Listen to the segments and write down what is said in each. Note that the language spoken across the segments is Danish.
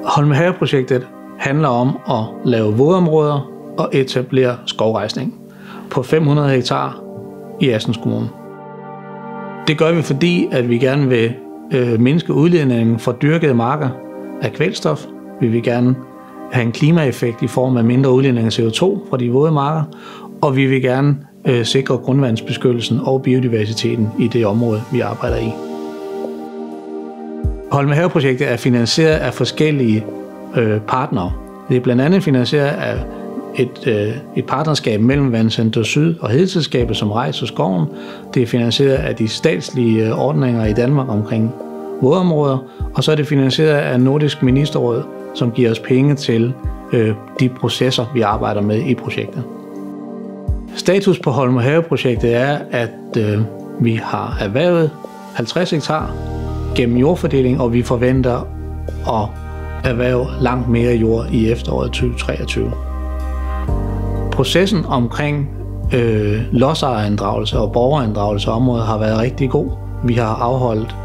Holmehave-projektet handler om at lave vådområder og etablere skovrejsning på 500 hektar i Assens Kommune. Det gør vi, fordi at vi gerne vil mindske udledningen fra dyrkede marker af kvælstof. Vi vil gerne have en klimaeffekt i form af mindre udledning af CO2 fra de våde marker, og vi vil gerne sikre grundvandsbeskyttelsen og biodiversiteten i det område, vi arbejder i. Holmehave-projektet er finansieret af forskellige partnere. Det er blandt andet finansieret af et partnerskab mellem Vandcenter Syd og Hedeselskabet, som rejser skoven. Det er finansieret af de statslige ordninger i Danmark omkring vådområder, og så er det finansieret af Nordisk Ministerråd, som giver os penge til de processer, vi arbejder med i projektet. Status på Holmehave-projektet er, at vi har erhvervet 50 hektar gennem jordfordeling, og vi forventer at erhverve langt mere jord i efteråret 2023. Processen omkring lodsejerinddragelse og borgerinddragelse af området har været rigtig god. Vi har afholdt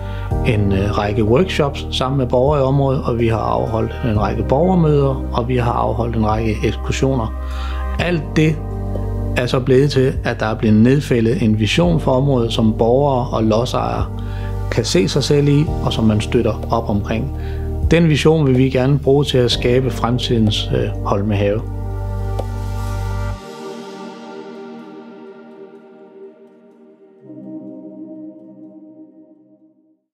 en række workshops sammen med borgere i området, og vi har afholdt en række borgermøder, og vi har afholdt en række ekskursioner. Alt det er så blevet til, at der er blevet nedfældet en vision for området, som borgere og lodsejere kan se sig selv i, og som man støtter op omkring. Den vision vil vi gerne bruge til at skabe fremtidens Holmehave.